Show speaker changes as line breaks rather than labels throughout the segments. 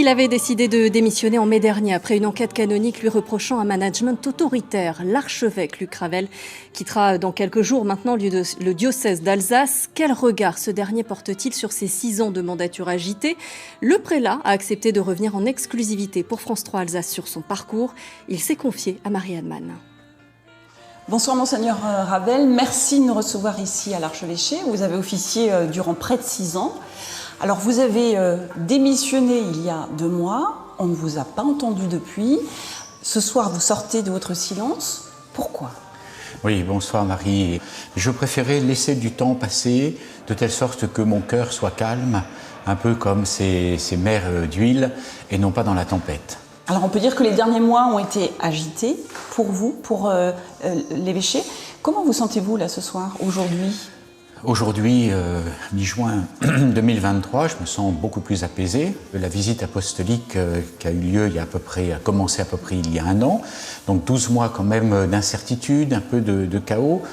Il avait décidé de démissionner en mai dernier après une enquête canonique lui reprochant un management autoritaire. L'archevêque Luc Ravel quittera dans quelques jours maintenant le diocèse d'Alsace. Quel regard ce dernier porte-t-il sur ses 6 ans de mandature agitée ? Le prélat a accepté de revenir en exclusivité pour France 3 Alsace sur son parcours. Il s'est confié à Marianne Mann.
Bonsoir Monseigneur Ravel, merci de nous recevoir ici à l'archevêché. Vous avez officié durant près de 6 ans. Alors vous avez démissionné il y a 2 mois, on ne vous a pas entendu depuis. Ce soir vous sortez de votre silence, pourquoi ?
Oui, bonsoir Marie. Je préférais laisser du temps passer de telle sorte que mon cœur soit calme, un peu comme ces mers d'huile et non pas dans la tempête.
Alors on peut dire que les derniers mois ont été agités pour vous, pour l'évêché. Comment vous sentez-vous là ce soir, aujourd'hui ?
Aujourd'hui, mi-juin 2023, je me sens beaucoup plus apaisé. La visite apostolique qui a eu lieu a commencé à peu près il y a 1 an. Donc 12 mois quand même d'incertitude, un peu de chaos.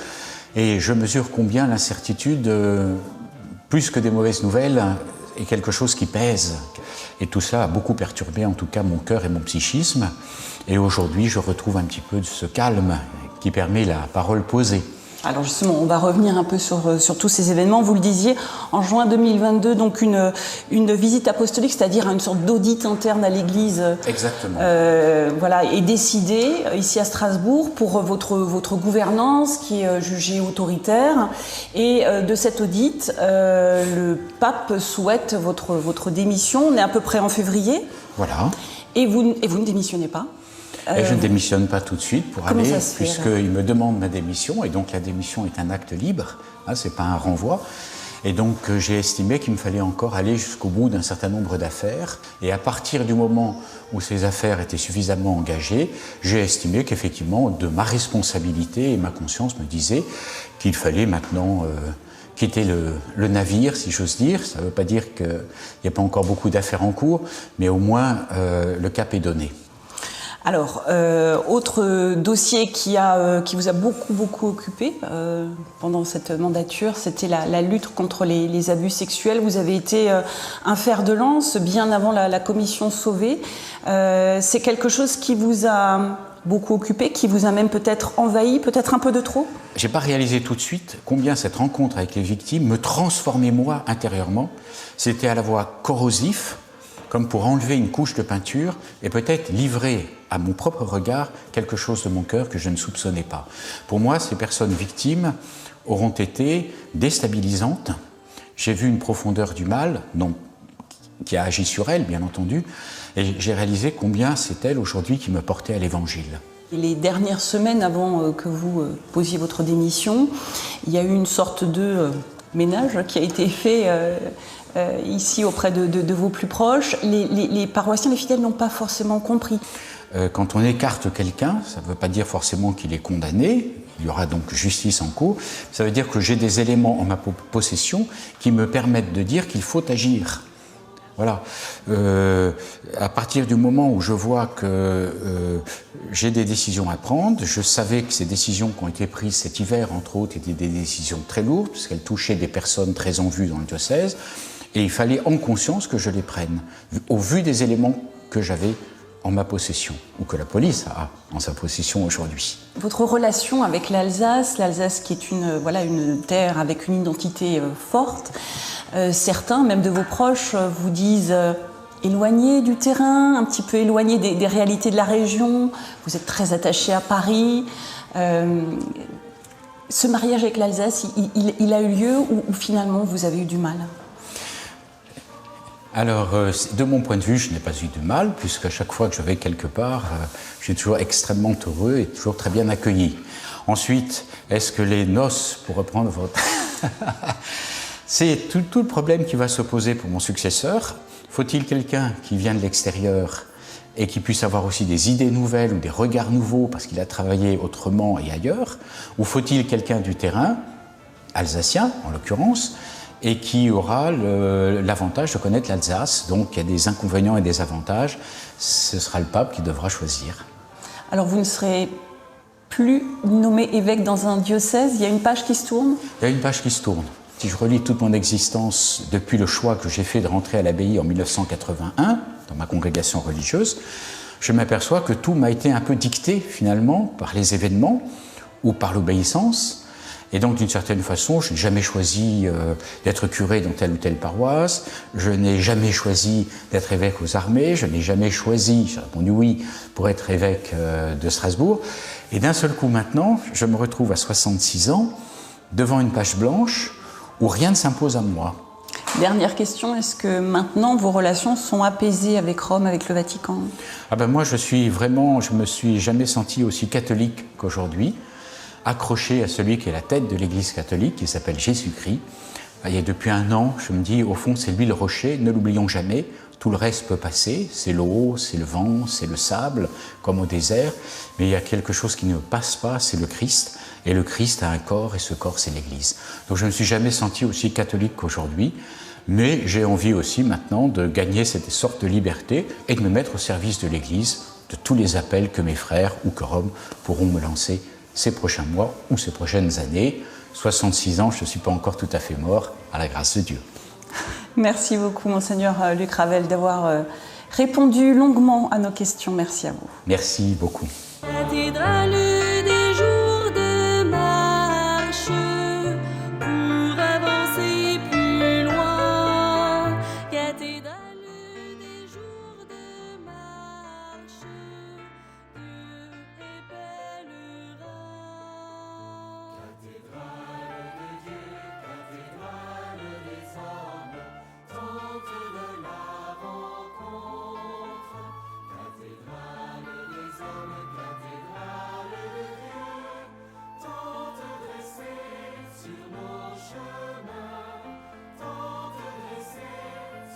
Et je mesure combien l'incertitude, plus que des mauvaises nouvelles, est quelque chose qui pèse. Et tout cela a beaucoup perturbé en tout cas mon cœur et mon psychisme. Et aujourd'hui, je retrouve un petit peu de ce calme qui permet la parole posée.
Alors justement, on va revenir un peu sur tous ces événements. Vous le disiez, en juin 2022, donc une visite apostolique, c'est-à-dire une sorte d'audit interne à l'Église.
Exactement.
Voilà, est décidée ici à Strasbourg pour votre gouvernance qui est jugée autoritaire. Et de cet audit, le pape souhaite votre démission. On est à peu près en février.
Voilà.
Et vous ne démissionnez pas.
Et je ne démissionne pas tout de suite pour
Comment
aller,
ça se fait,
puisqu'il me demande ma démission, et donc la démission est un acte libre, hein, c'est pas un renvoi. Et donc j'ai estimé qu'il me fallait encore aller jusqu'au bout d'un certain nombre d'affaires. Et à partir du moment où ces affaires étaient suffisamment engagées, j'ai estimé qu'effectivement, de ma responsabilité et ma conscience me disaient qu'il fallait maintenant quitter le navire, si j'ose dire. Ça ne veut pas dire qu'il n'y a pas encore beaucoup d'affaires en cours, mais au moins le cap est donné.
Alors, autre dossier qui vous a beaucoup occupé pendant cette mandature, c'était la lutte contre les abus sexuels. Vous avez été un fer de lance bien avant la commission Sauvé. C'est quelque chose qui vous a beaucoup occupé, qui vous a même peut-être envahi, peut-être un peu de trop ?
J'ai pas réalisé tout de suite combien cette rencontre avec les victimes me transformait moi intérieurement. C'était à la fois corrosif, comme pour enlever une couche de peinture et peut-être livrer à mon propre regard quelque chose de mon cœur que je ne soupçonnais pas. Pour moi, ces personnes victimes auront été déstabilisantes. J'ai vu une profondeur du mal, qui a agi sur elles, bien entendu, et j'ai réalisé combien c'est elles aujourd'hui qui me portaient à l'Évangile.
Les dernières semaines avant que vous posiez votre démission, il y a eu une sorte de ménage qui a été fait ici auprès de vos plus proches. Les paroissiens, les fidèles n'ont pas forcément compris.
Quand on écarte quelqu'un, ça ne veut pas dire forcément qu'il est condamné, il y aura donc justice en cours, ça veut dire que j'ai des éléments en ma possession qui me permettent de dire qu'il faut agir. Voilà. À partir du moment où je vois que j'ai des décisions à prendre, je savais que ces décisions qui ont été prises cet hiver, entre autres, étaient des décisions très lourdes, puisqu'elles touchaient des personnes très en vue dans le diocèse, et il fallait en conscience que je les prenne, au vu des éléments que j'avais en ma possession, ou que la police a en sa possession aujourd'hui.
Votre relation avec l'Alsace qui est une terre avec une identité forte, certains, même de vos proches, vous disent éloigné du terrain, un petit peu éloigné des réalités de la région, vous êtes très attaché à Paris. Ce mariage avec l'Alsace, il a eu lieu ou finalement vous avez eu du mal ?
Alors, de mon point de vue, je n'ai pas eu de mal, puisqu'à chaque fois que je vais quelque part, je suis toujours extrêmement heureux et toujours très bien accueilli. Ensuite, est-ce que les noces, pour reprendre votre... C'est tout le problème qui va se poser pour mon successeur. Faut-il quelqu'un qui vient de l'extérieur et qui puisse avoir aussi des idées nouvelles ou des regards nouveaux parce qu'il a travaillé autrement et ailleurs, ou faut-il quelqu'un du terrain, alsacien en l'occurrence, et qui aura l'avantage de connaître l'Alsace. Donc il y a des inconvénients et des avantages. Ce sera le pape qui devra choisir.
Alors vous ne serez plus nommé évêque dans un diocèse, il y a une page qui se tourne ?
Il y a une page qui se tourne. Si je relis toute mon existence depuis le choix que j'ai fait de rentrer à l'abbaye en 1981, dans ma congrégation religieuse, je m'aperçois que tout m'a été un peu dicté finalement par les événements ou par l'obéissance. Et donc, d'une certaine façon, je n'ai jamais choisi d'être curé dans telle ou telle paroisse, je n'ai jamais choisi d'être évêque aux armées, je n'ai jamais choisi, j'ai répondu oui, pour être évêque de Strasbourg. Et d'un seul coup maintenant, je me retrouve à 66 ans, devant une page blanche, où rien ne s'impose à moi.
Dernière question, est-ce que maintenant vos relations sont apaisées avec Rome, avec le Vatican?
Moi, je me suis jamais senti aussi catholique qu'aujourd'hui, accroché à celui qui est la tête de l'Église catholique, qui s'appelle Jésus-Christ. Et depuis un an, je me dis, au fond, c'est lui le rocher, ne l'oublions jamais, tout le reste peut passer, c'est l'eau, c'est le vent, c'est le sable, comme au désert, mais il y a quelque chose qui ne passe pas, c'est le Christ, et le Christ a un corps, et ce corps, c'est l'Église. Donc je ne me suis jamais senti aussi catholique qu'aujourd'hui, mais j'ai envie aussi maintenant de gagner cette sorte de liberté et de me mettre au service de l'Église, de tous les appels que mes frères ou que Rome pourront me lancer ces prochains mois ou ces prochaines années. 66 ans, je ne suis pas encore tout à fait mort, à la grâce de Dieu.
Merci beaucoup, Monseigneur Luc Ravel, d'avoir répondu longuement à nos questions. Merci à vous.
Merci beaucoup.
Cathédrale des jours de marche pour avancer plus loin. Cathédrale des jours de marche, Dieu est pèlerin. Cathédrale de Dieu, cathédrale des hommes, tente de la rencontre. Cathédrale des hommes, cathédrale de Dieu, tant te dresser sur nos chemins, tant te dresser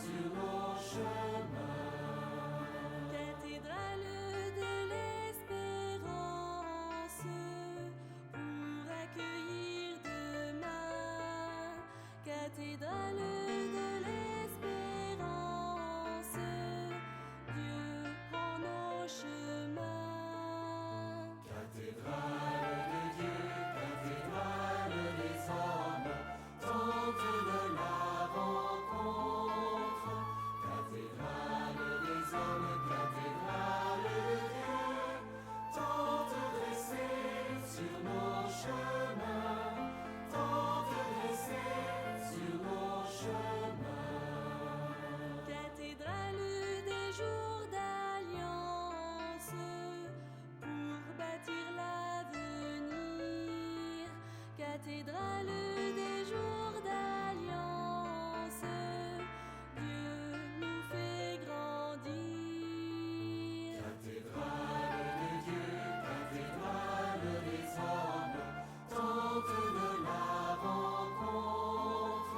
sur nos chemins. Cathédrale de l'espérance, pour accueillir demain. Cathédrale de l'espérance, Dieu prend nos chemins. Cathédrale de Dieu, cathédrale des hommes, tente de la rencontre. Cathédrale des hommes, cathédrale de Dieu, tant te dresser sur nos chemins, tant te dresser sur nos chemins. Cathédrale des jours d'alliance, pour bâtir l'avenir. Cathédrale des jours d'alliance, Dieu nous fait grandir. Cathédrale de Dieu, cathédrale des hommes, tente de la rencontre.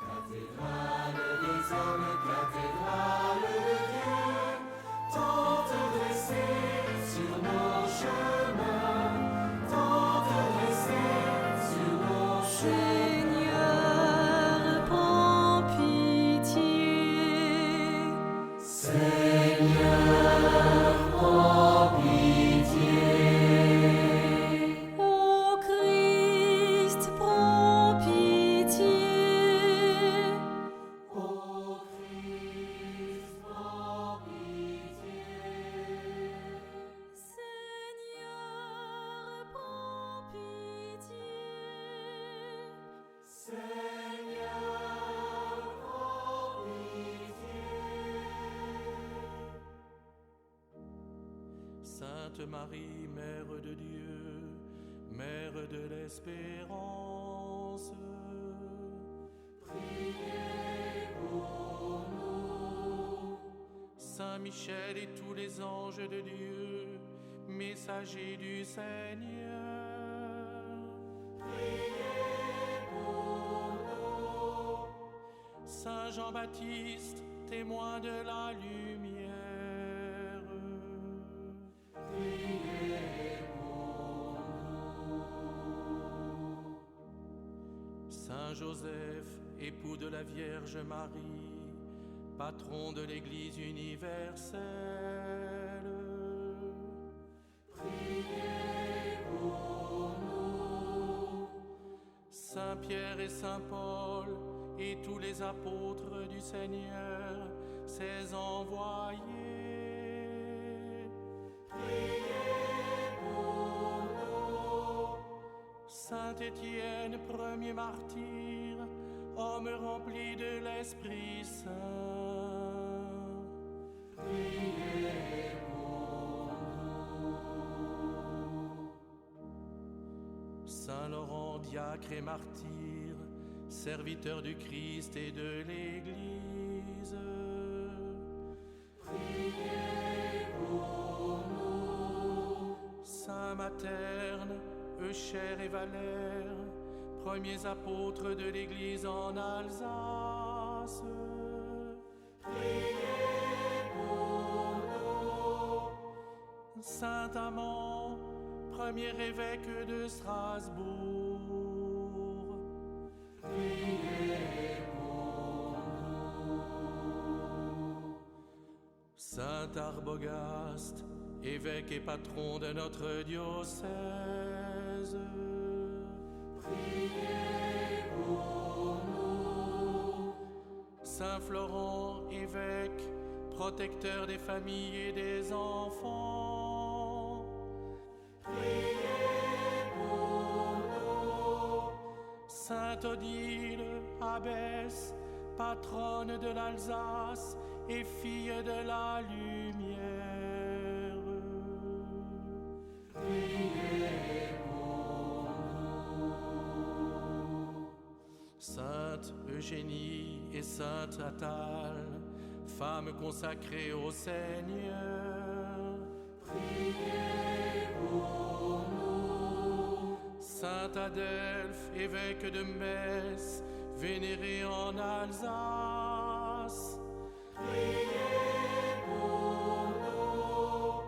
Cathédrale des hommes, cathédrale de Dieu, tant te dresser sur nos chemins, tant te dresser sur nos chemins. Seigneur, prends pitié. Seigneur, prends pitié. Ô Christ, prends pitié. Ô Christ, prends pitié. Seigneur, prends pitié. Seigneur, prends pitié.
Sainte Marie, Mère de Dieu, Mère de l'espérance,
Priez pour nous.
Saint Michel et tous les anges de Dieu, messagers du Seigneur,
Priez pour nous.
Saint Jean-Baptiste, témoin de la lumière,
Priez pour nous.
Saint Joseph, époux de la Vierge Marie, patron de l'Église universelle,
Priez pour nous.
Saint Pierre et Saint Paul et tous les apôtres du Seigneur, ses envoyés. Saint Étienne, premier martyr, homme rempli de l'Esprit Saint. Priez pour nous. Saint Laurent, diacre et martyr, serviteur du Christ et de l'Église. Priez pour nous. Saint Materne, Eucher et Valère, premiers apôtres de l'Église en Alsace. Priez pour nous. Saint Amand, premier évêque de Strasbourg. Priez pour nous. Saint Arbogast, évêque et patron de notre diocèse. Priez pour nous. Saint Florent, évêque, protecteur des familles et des enfants. Priez pour nous. Sainte Odile, abbesse, patronne de l'Alsace et fille de la lumière. Priez pour nous. Sainte Eugénie et Sainte Atale, femmes consacrées au Seigneur. Priez pour nous. Saint Adelphe, évêque de Metz, vénéré en Alsace. Priez pour nous.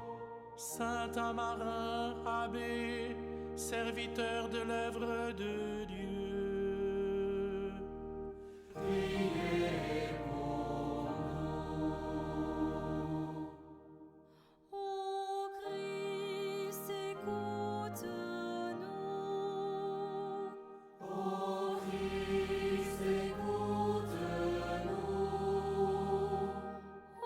Saint Amarin, abbé, serviteur de l'œuvre de Dieu. Priez pour nous.
Ô Christ, écoute-nous. Ô Christ, écoute-nous. Ô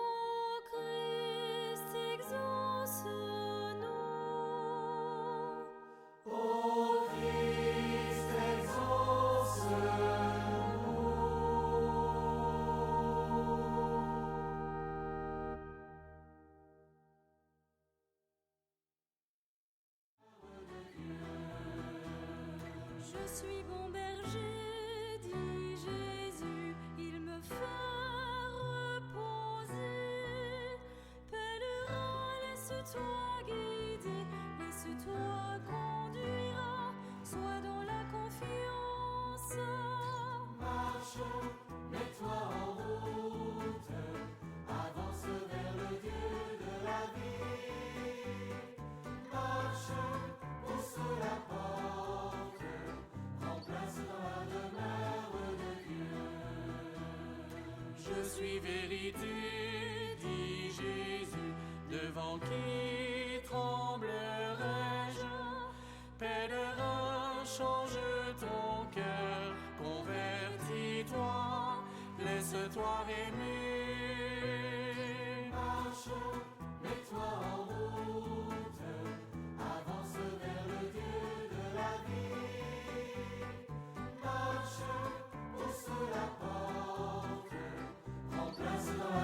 Christ, exauce-nous. Ô Christ, je suis bon berger, dit Jésus, il me fait reposer. Pèlerin, laisse-toi guider, laisse-toi conduire, sois dans la confiance. Marche, mets-toi en route, avance vers le Dieu de la vie. Marche, pousse la porte, prends place dans la demeure de Dieu.
Je suis vérité, dit Jésus, devant qui tremblerai-je? Pèlerin, change ton cœur, convertis-toi, laisse-toi aimer.
Marche, mets-toi en route, avance vers le Dieu de la vie. Marche, pousse la porte, prends place dans la